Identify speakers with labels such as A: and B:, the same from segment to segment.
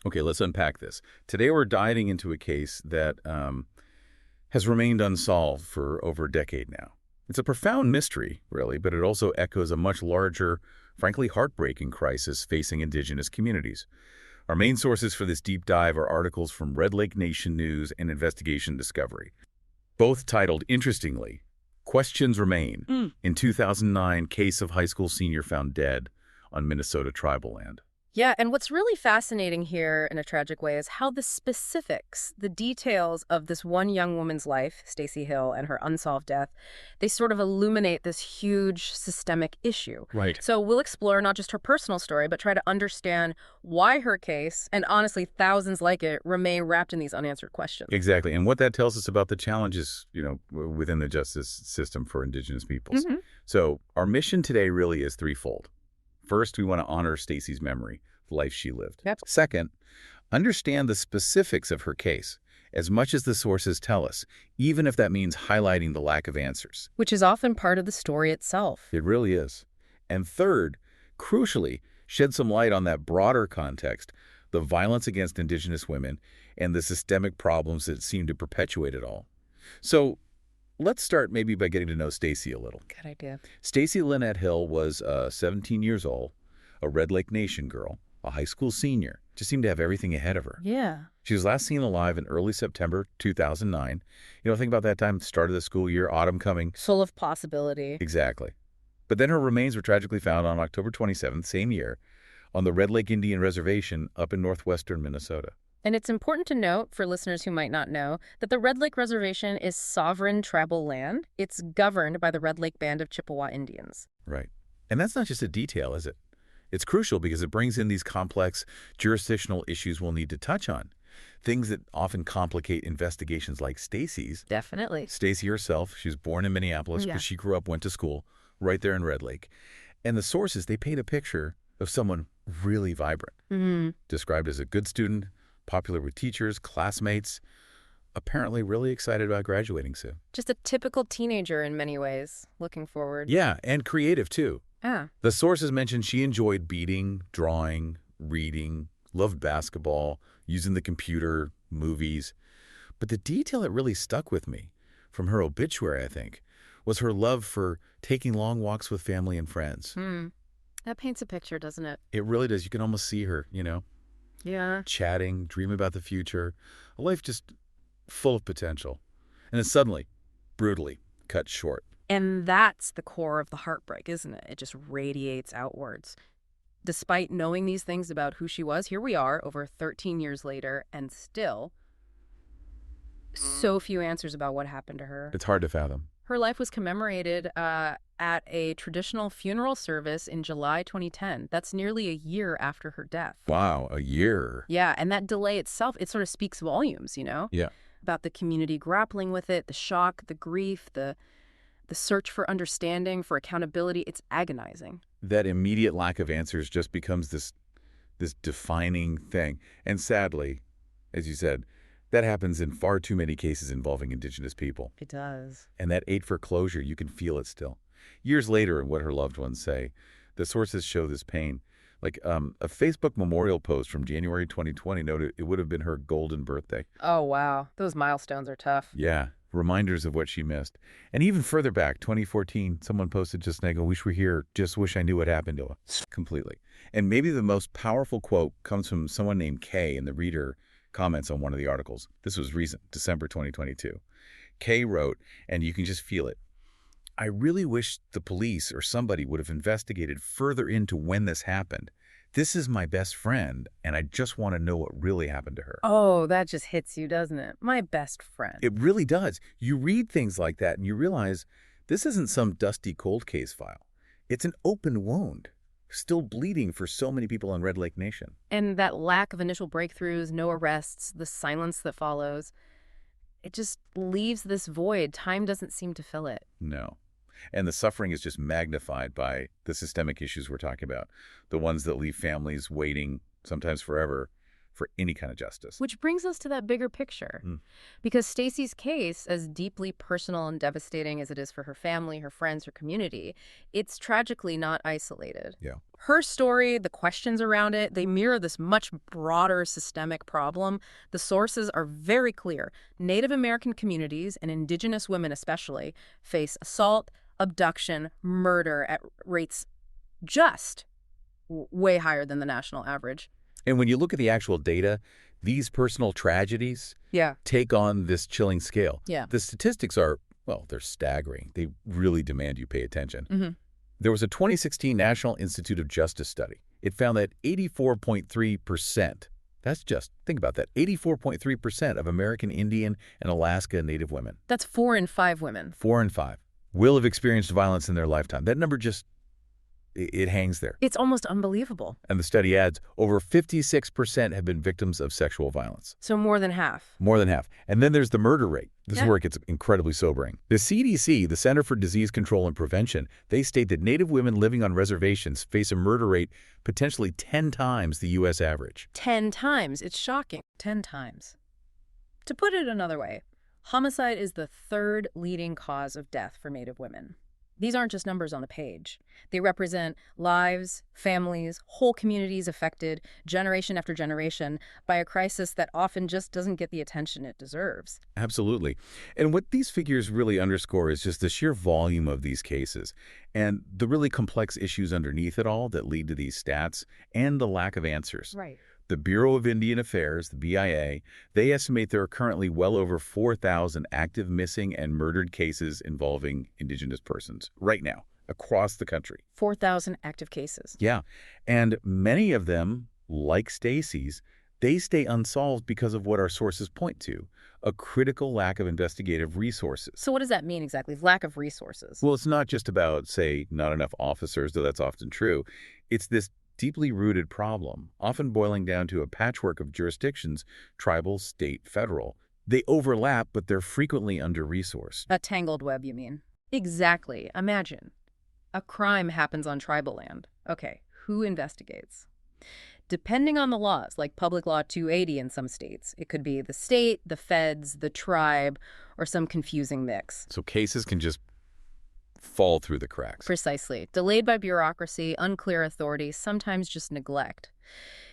A: Okay, let's unpack this. Today we're diving into a case that has remained unsolved for over a decade now. It's a profound mystery, really, but it also echoes a much larger, frankly heartbreaking crisis facing Indigenous communities. Our main sources for this deep dive are articles from Red Lake Nation News and Investigation Discovery, both titled, interestingly, Questions Remain. In 2009, case of high school senior found dead on Minnesota tribal land.
B: Yeah, and what's really fascinating here in a tragic way is how the specifics, the details of this one young woman's life, Stacy Hill, and her unsolved death, they sort of illuminate this huge systemic issue.
A: Right.
B: So we'll explore not just her personal story, but try to understand why her case, and honestly thousands like it, remain wrapped in these unanswered questions.
A: Exactly. And what that tells us about the challenges, within the justice system for Indigenous peoples. So our mission today really is threefold. First, we want to honor Stacy's memory, the life she lived.
B: Yep.
A: Second, understand the specifics of her case, as much as the sources tell us, even if that means highlighting the lack of answers.
B: Which is often part of the story itself.
A: It really is. And third, crucially, shed some light on that broader context, the violence against Indigenous women, and the systemic problems that seem to perpetuate it all. So let's start maybe by getting to know Stacy a little.
B: Good idea.
A: Stacy Lynette Hill was 17 years old, a Red Lake Nation girl, a high school senior. Just seemed to have everything ahead of her.
B: Yeah.
A: She was last seen alive in early September 2009. Think about that time, start of the school year, autumn coming.
B: Full of possibility.
A: Exactly. But then her remains were tragically found on October 27th, same year, on the Red Lake Indian Reservation up in northwestern Minnesota.
B: And it's important to note, for listeners who might not know, that the Red Lake Reservation is sovereign tribal land. It's governed by the Red Lake Band of Chippewa Indians.
A: Right. And that's not just a detail, is it? It's crucial because it brings in these complex jurisdictional issues we'll need to touch on. Things that often complicate investigations like Stacy's.
B: Definitely.
A: Stacy herself, she was born in Minneapolis because she grew up, went to school right there in Red Lake. And the sources, they paint a picture of someone really vibrant. Described as a good student, popular with teachers, classmates, apparently really excited about graduating soon.
B: Just a typical teenager in many ways, looking forward.
A: Yeah, and creative too.
B: Ah.
A: The sources mentioned she enjoyed beading, drawing, reading, loved basketball, using the computer, movies. But the detail that really stuck with me, from her obituary, I think, was her love for taking long walks with family and friends.
B: That paints a picture, doesn't it?
A: It really does. You can almost see her,
B: Yeah.
A: chatting, dreaming about the future, a life just full of potential. And then suddenly, brutally cut short.
B: And that's the core of the heartbreak, isn't it? It just radiates outwards. Despite knowing these things about who she was, here we are over 13 years later, and still so few answers about what happened to her.
A: It's hard to fathom.
B: Her life was commemorated at a traditional funeral service in July 2010. That's nearly a year after her death.
A: Wow, a year.
B: Yeah, and that delay itself, it sort of speaks volumes,
A: Yeah.
B: about the community grappling with it, the shock, the grief, the search for understanding, for accountability. It's agonizing.
A: That immediate lack of answers just becomes this defining thing. And sadly, as you said, that happens in far too many cases involving Indigenous people.
B: It does.
A: And that ache for closure, you can feel it still. Years later, in what her loved ones say, the sources show this pain. Like a Facebook memorial post from January 2020 noted it would have been her golden birthday.
B: Oh, wow. Those milestones are tough.
A: Yeah, reminders of what she missed. And even further back, 2014, someone posted just saying, "I wish we're here, just wish I knew what happened to us." Completely. And maybe the most powerful quote comes from someone named Kay, and the reader comments on one of the articles. This was recent, December 2022. Kay wrote, and you can just feel it, "I really wish the police or somebody would have investigated further into when this happened. This is my best friend, and I just want to know what really happened to her."
B: Oh, that just hits you, doesn't it? My best friend.
A: It really does. You read things like that and you realize this isn't some dusty cold case file. It's an open wound, still bleeding for so many people in Red Lake Nation.
B: And that lack of initial breakthroughs, no arrests, the silence that follows, it just leaves this void. Time doesn't seem to fill it.
A: No. And the suffering is just magnified by the systemic issues we're talking about, the ones that leave families waiting, sometimes forever, for any kind of justice.
B: Which brings us to that bigger picture. Because Stacy's case, as deeply personal and devastating as it is for her family, her friends, her community, it's tragically not isolated.
A: Yeah.
B: Her story, the questions around it, they mirror this much broader systemic problem. The sources are very clear. Native American communities, and Indigenous women especially, face assault, abduction, murder at rates just way higher than the national average.
A: And when you look at the actual data, these personal tragedies take on this chilling scale. The statistics are, well, they're staggering. They really demand you pay attention. There was a 2016 National Institute of Justice study. It found that 84.3%, that's just, think about that, 84.3% of American Indian and Alaska Native women.
B: That's 4 in 5 women.
A: 4 in 5 will have experienced violence in their lifetime. That number just, it hangs there.
B: It's almost unbelievable.
A: And the study adds, over 56% have been victims of sexual violence.
B: So more than half.
A: More than half. And then there's the murder rate. This is where it gets incredibly sobering. The CDC, the Center for Disease Control and Prevention, they state that Native women living on reservations face a murder rate potentially 10 times the U.S. average.
B: 10 times. It's shocking. 10 times. To put it another way, homicide is the third leading cause of death for Native women. These aren't just numbers on the page. They represent lives, families, whole communities affected, generation after generation, by a crisis that often just doesn't get the attention it deserves.
A: Absolutely. And what these figures really underscore is just the sheer volume of these cases and the really complex issues underneath it all that lead to these stats and the lack of answers.
B: Right.
A: The Bureau of Indian Affairs, the BIA, they estimate there are currently well over 4,000 active missing and murdered cases involving Indigenous persons right now across the country.
B: 4,000 active cases.
A: Yeah. And many of them, like Stacy's, they stay unsolved because of what our sources point to, a critical lack of investigative resources.
B: So what does that mean exactly, lack of resources?
A: Well, it's not just about, say, not enough officers, though that's often true. It's this deeply rooted problem, often boiling down to a patchwork of jurisdictions, tribal, state, federal. They overlap, but they're frequently under-resourced.
B: A tangled web, you mean? Exactly. Imagine. A crime happens on tribal land. Okay, who investigates? Depending on the laws, like Public Law 280 in some states, it could be the state, the feds, the tribe, or some confusing mix.
A: So cases can just fall through the cracks.
B: Precisely. Delayed by bureaucracy, unclear authority, sometimes just neglect.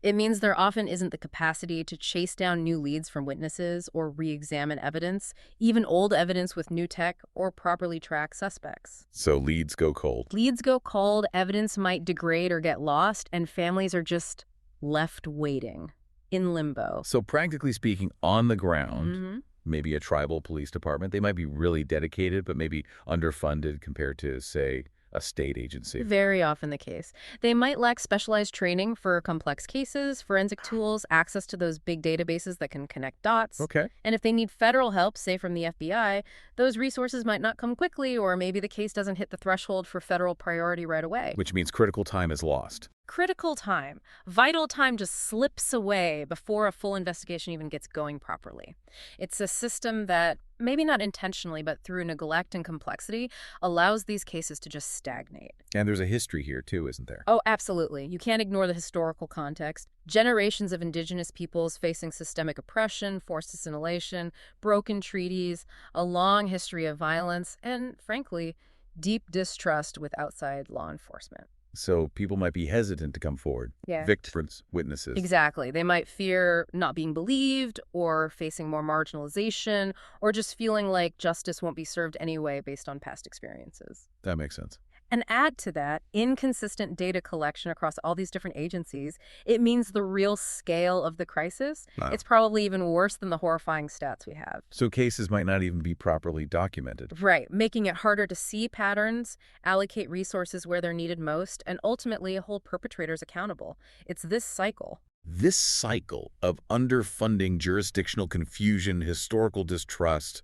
B: It means there often isn't the capacity to chase down new leads from witnesses or re-examine evidence, even old evidence with new tech, or properly track suspects.
A: So leads go cold.
B: Leads go cold, evidence might degrade or get lost, and families are just left waiting, in limbo.
A: So practically speaking, on the ground, maybe a tribal police department, they might be really dedicated, but maybe underfunded compared to, say, a state agency.
B: Very often the case. They might lack specialized training for complex cases, forensic tools, access to those big databases that can connect dots.
A: Okay.
B: And if they need federal help, say from the FBI, those resources might not come quickly, or maybe the case doesn't hit the threshold for federal priority right away.
A: Which means critical time is lost.
B: Critical time, vital time just slips away before a full investigation even gets going properly. It's a system that, maybe not intentionally, but through neglect and complexity, allows these cases to just stagnate.
A: And there's a history here, too, isn't there?
B: Oh, absolutely. You can't ignore the historical context. Generations of Indigenous peoples facing systemic oppression, forced assimilation, broken treaties, a long history of violence, and, frankly, deep distrust with outside law enforcement.
A: So people might be hesitant to come forward.
B: Yeah.
A: Victims, witnesses.
B: Exactly. They might fear not being believed or facing more marginalization or just feeling like justice won't be served anyway based on past experiences.
A: That makes sense.
B: And add to that inconsistent data collection across all these different agencies, it means the real scale of the crisis, it's probably even worse than the horrifying stats we have.
A: So cases might not even be properly documented.
B: Right, making it harder to see patterns, allocate resources where they're needed most, and ultimately hold perpetrators accountable. It's this cycle.
A: This cycle of underfunding, jurisdictional confusion, historical distrust,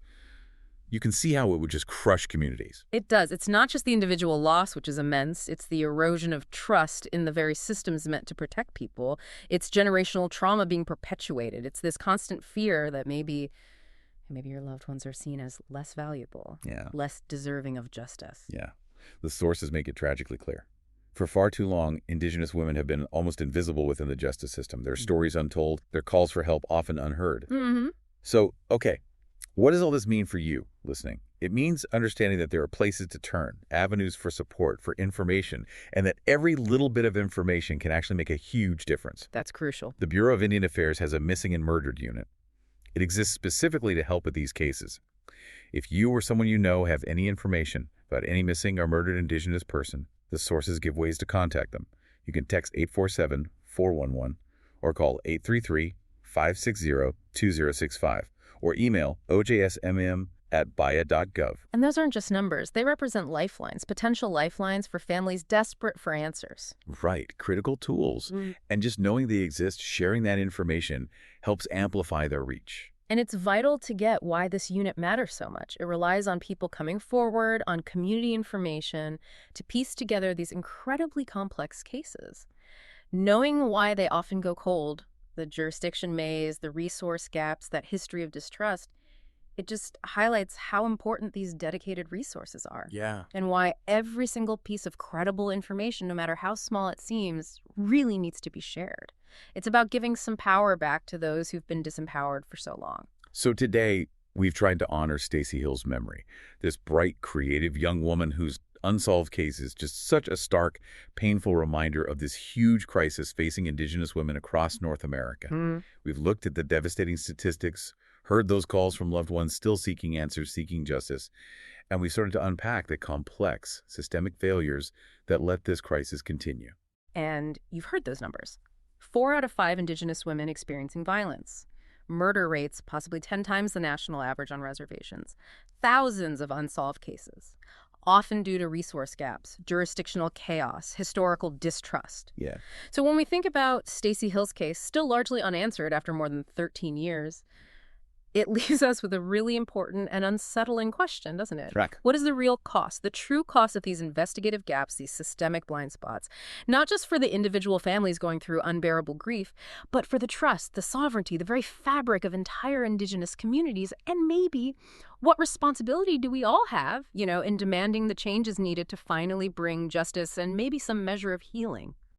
A: you can see how it would just crush communities.
B: It does. It's not just the individual loss, which is immense. It's the erosion of trust in the very systems meant to protect people. It's generational trauma being perpetuated. It's this constant fear that maybe your loved ones are seen as less valuable, less deserving of justice.
A: Yeah. The sources make it tragically clear. For far too long, Indigenous women have been almost invisible within the justice system, their stories untold, their calls for help often unheard.
B: Mm-hmm.
A: So, okay, what does all this mean for you listening? It means understanding that there are places to turn, avenues for support, for information, and that every little bit of information can actually make a huge difference.
B: That's crucial.
A: The Bureau of Indian Affairs has a missing and murdered unit. It exists specifically to help with these cases. If you or someone you know have any information about any missing or murdered Indigenous person, the sources give ways to contact them. You can text 847-411 or call 833-560-2065 or email ojsmm@baya.gov.
B: And those aren't just numbers. They represent lifelines, potential lifelines for families desperate for answers.
A: Right, critical tools. And just knowing they exist, sharing that information, helps amplify their reach.
B: And it's vital to get why this unit matters so much. It relies on people coming forward, on community information, to piece together these incredibly complex cases. Knowing why they often go cold, the jurisdiction maze, the resource gaps, that history of distrust, it just highlights how important these dedicated resources are.
A: Yeah.
B: And why every single piece of credible information, no matter how small it seems, really needs to be shared. It's about giving some power back to those who've been disempowered for so long.
A: So today, we've tried to honor Stacy Hill's memory, this bright, creative young woman whose unsolved case is just such a stark, painful reminder of this huge crisis facing Indigenous women across North America. We've looked at the devastating statistics, heard those calls from loved ones still seeking answers, seeking justice, and we started to unpack the complex, systemic failures that let this crisis continue.
B: And you've heard those numbers. 4 out of 5 Indigenous women experiencing violence. Murder rates possibly 10 times the national average on reservations. Thousands of unsolved cases, often due to resource gaps, jurisdictional chaos, historical distrust.
A: Yeah.
B: So when we think about Stacy Hill's case, still largely unanswered after more than 13 years, it leaves us with a really important and unsettling question, doesn't it?
A: Track.
B: What is the real cost, the true cost of these investigative gaps, these systemic blind spots? Not just for the individual families going through unbearable grief, but for the trust, the sovereignty, the very fabric of entire Indigenous communities, and maybe what responsibility do we all have, in demanding the changes needed to finally bring justice and maybe some measure of healing?